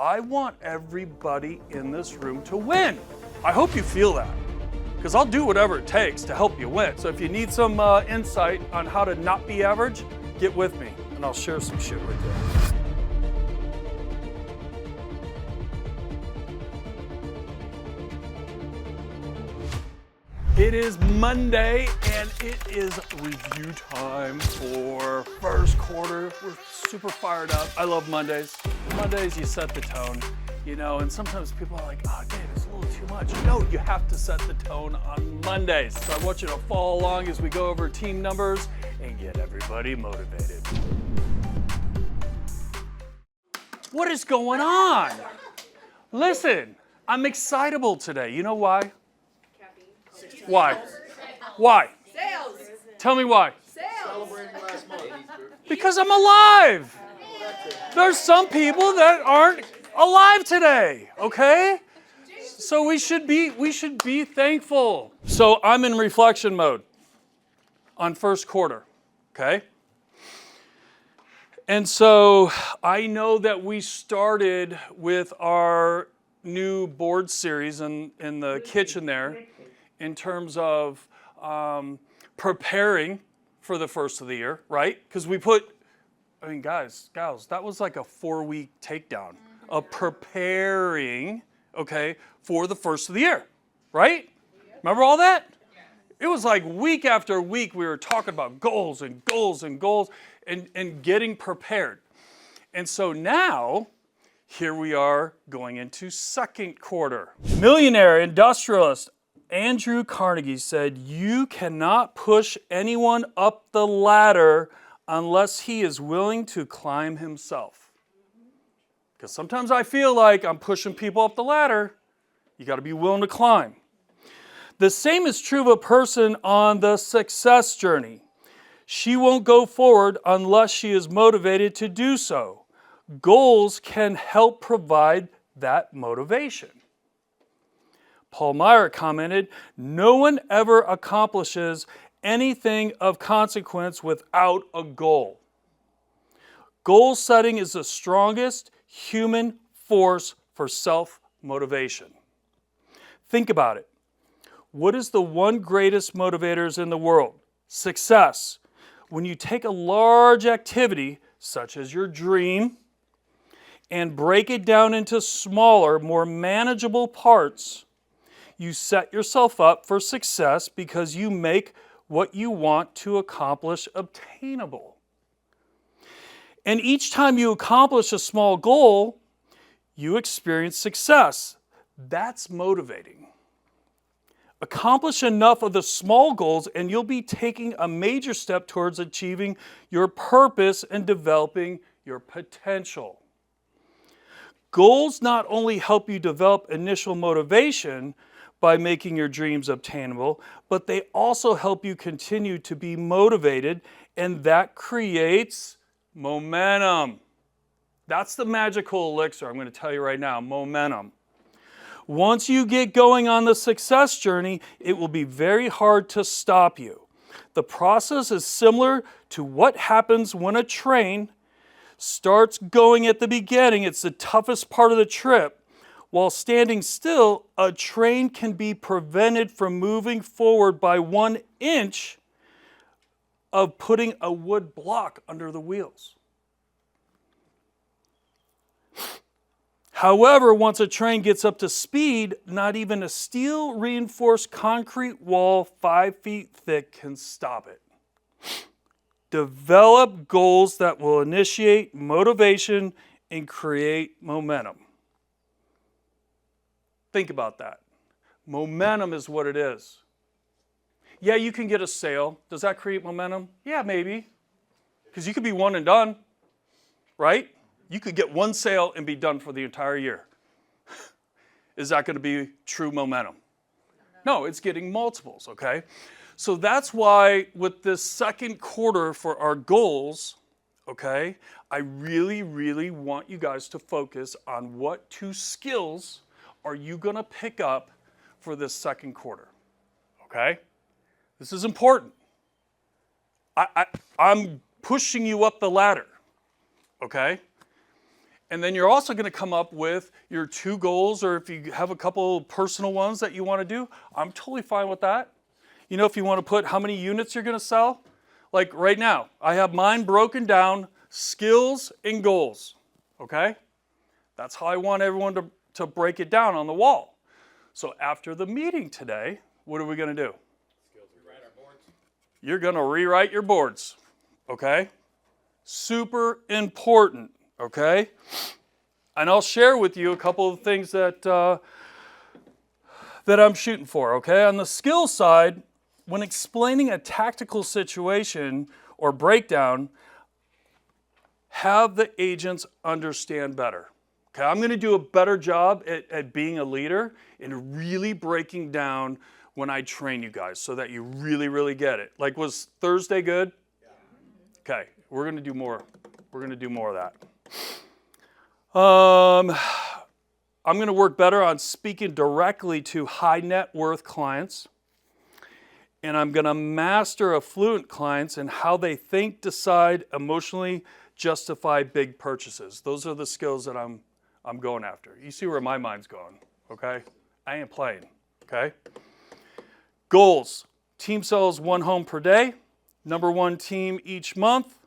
I want everybody in this room to win. I hope you feel that, because I'll do whatever it takes to help you win. So if you need some insight on how to not be average, get with me and I'll share some shit with you. It is Monday and it is review time for first quarter. We're super fired up. I love Mondays. Mondays, you set the tone, you know, and sometimes people are like, oh, Dave, it's a little too much. No, you have to set the tone on Mondays. So I want you to follow along as we go over team numbers and get everybody motivated. What is going on? Listen, I'm excitable today. You know why? Why? Why? Sales. Tell me why. Sales. Because I'm alive. There's some people that aren't alive today, okay? So we should be thankful. So I'm in reflection mode on first quarter, okay? And so I know that we started with our new board series in the kitchen there in terms of preparing for the first of the year, right? Because we put, I mean, guys, gals, that was like a 4-week takedown of preparing, okay, for the first of the year, right? Remember all that? It was like week after week we were talking about goals and goals and goals and getting prepared. And so now, here we are going into second quarter. Millionaire industrialist Andrew Carnegie said, "You cannot push anyone up the ladder unless he is willing to climb himself." Because sometimes I feel like I'm pushing people up the ladder. You got to be willing to climb. The same is true of a person on the success journey. She won't go forward unless she is motivated to do so. Goals can help provide that motivation. Paul Meyer commented, "No one ever accomplishes anything of consequence without a goal. Goal setting is the strongest human force for self-motivation." Think about it. What is the one greatest motivators in the world? Success. When you take a large activity, such as your dream, and break it down into smaller, more manageable parts, you set yourself up for success because you make what you want to accomplish obtainable. And each time you accomplish a small goal, you experience success. That's motivating. Accomplish enough of the small goals and you'll be taking a major step towards achieving your purpose and developing your potential. Goals not only help you develop initial motivation by making your dreams obtainable, but they also help you continue to be motivated, and that creates momentum. That's the magical elixir I'm going to tell you right now, momentum. Once you get going on the success journey, it will be very hard to stop you. The process is similar to what happens when a train starts going at the beginning. It's the toughest part of the trip. While standing still, a train can be prevented from moving forward by 1 inch of putting a wood block under the wheels. However, once a train gets up to speed, not even a steel reinforced concrete wall 5 feet thick can stop it. Develop goals that will initiate motivation and create momentum. Think about that. Momentum is what it is. Yeah, you can get a sale. Does that create momentum? Yeah, maybe. Because you could be one and done, right? You could get one sale and be done for the entire year. Is that going to be true momentum? No, it's getting multiples, okay? So that's why with this second quarter for our goals, okay, I really, really want you guys to focus on what 2 skills are you going to pick up for this second quarter, okay? This is important. I'm pushing you up the ladder, okay? And then you're also going to come up with your 2 goals, or if you have a couple personal ones that you want to do, I'm totally fine with that. You know, if you want to put how many units you're going to sell, like right now, I have mine broken down, skills and goals, okay? That's how I want everyone to break it down on the wall. So after the meeting today, what are we going to do? Rewrite our boards. You're going to rewrite your boards, okay? Super important, okay? And I'll share with you a couple of things that I'm shooting for, okay? On the skill side, when explaining a tactical situation or breakdown, have the agents understand better. Okay, I'm going to do a better job at being a leader and really breaking down when I train you guys so that you really, really get it. Like, was Thursday good? Yeah. Okay, we're going to do more. We're going to do more of that. I'm going to work better on speaking directly to high net worth clients. And I'm going to master affluent clients and how they think, decide, emotionally justify big purchases. Those are the skills that I'm going after. You see where my mind's going, okay? I ain't playing, okay? Goals. Team sells 1 home per day. Number 1 team each month.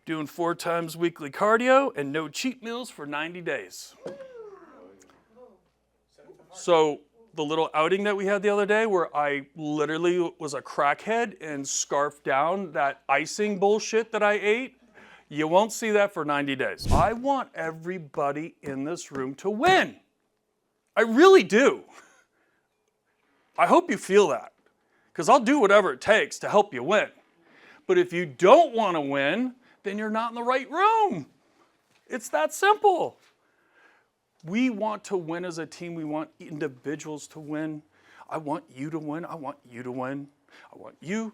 Doing 4 times weekly cardio and no cheat meals for 90 days. So the little outing that we had the other day where I literally was a crackhead and scarfed down that icing bullshit that I ate, you won't see that for 90 days. I want everybody in this room to win. I really do. I hope you feel that, because I'll do whatever it takes to help you win. But if you don't want to win, then you're not in the right room. It's that simple. We want to win as a team. We want individuals to win. I want you to win. I want you to win. I want you.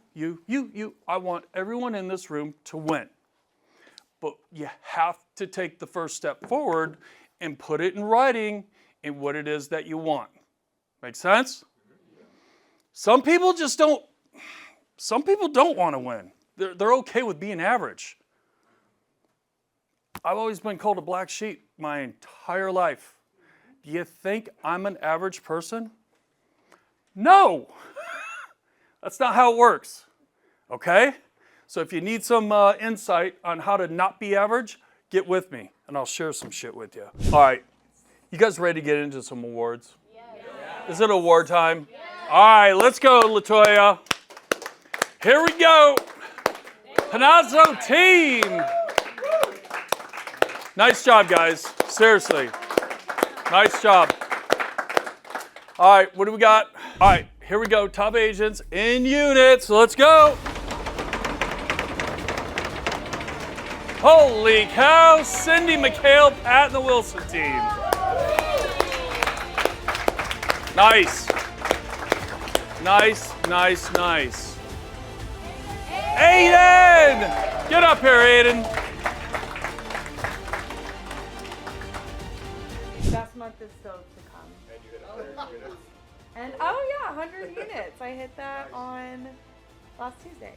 I want everyone in this room to win. But you have to take the first step forward and put it in writing in what it is that you want. Make sense? Some people don't want to win. They're okay with being average. I've always been called a black sheep my entire life. Do you think I'm an average person? No. That's not how it works. Okay? So if you need some insight on how to not be average, get with me and I'll share some shit with you. All right. You guys ready to get into some awards? Yeah. Is it award time? Yeah. All right, let's go, LaToya. Here we go. Panozzo team. Nice job, guys. Seriously. Nice job. All right, what do we got? All right, here we go. Top agents in units. Let's go. Holy cow. Cindy, McHale, Pat, and the Wilson team. Nice. Nice, nice, nice. Aiden! Get up here, Aiden. Best month is still to come. And you hit 100 units. And oh yeah, 100 units. I hit that on last Tuesday.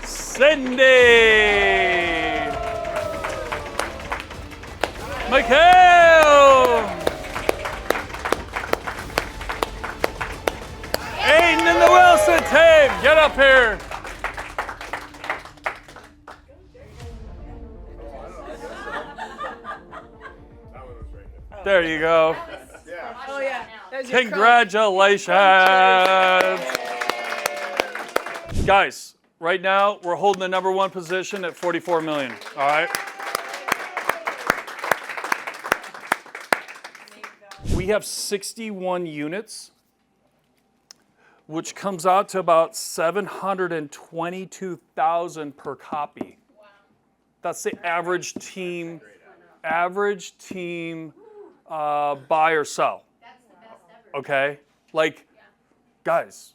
Cindy! McHale! Aiden and the Wilson team, get up here. There you go. Oh yeah. Congratulations. Guys, right now we're holding the number 1 position at 44 million. All right. We have 61 units, which comes out to about 722,000 per copy. Wow. That's the average team buy or sell. That's the best ever. Okay? Like, guys,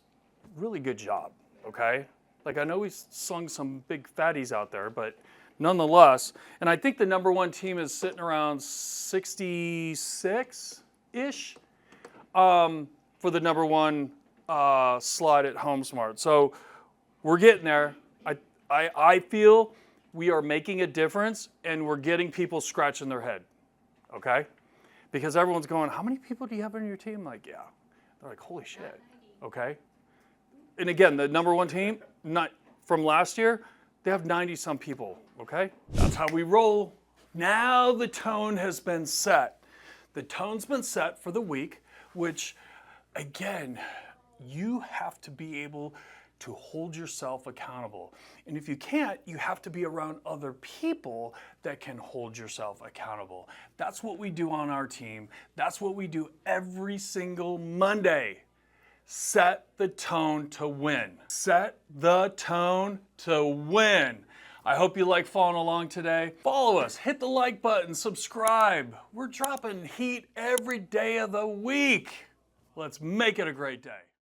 really good job, okay? Like, I know we slung some big fatties out there, but nonetheless, and I think the number 1 team is sitting around 66-ish for the number 1 slot at HomeSmart. So we're getting there. I feel we are making a difference and we're getting people scratching their head, okay? Because everyone's going, how many people do you have on your team? Like, yeah. They're like, holy shit, okay? And again, the number one team, not from last year, they have 90-some people, okay? That's how we roll. Now the tone has been set. The tone's been set for the week, which, again, you have to be able to hold yourself accountable. And if you can't, you have to be around other people that can hold yourself accountable. That's what we do on our team. That's what we do every single Monday. Set the tone to win. Set the tone to win. I hope you like following along today. Follow us, hit the like button, subscribe. We're dropping heat every day of the week. Let's make it a great day.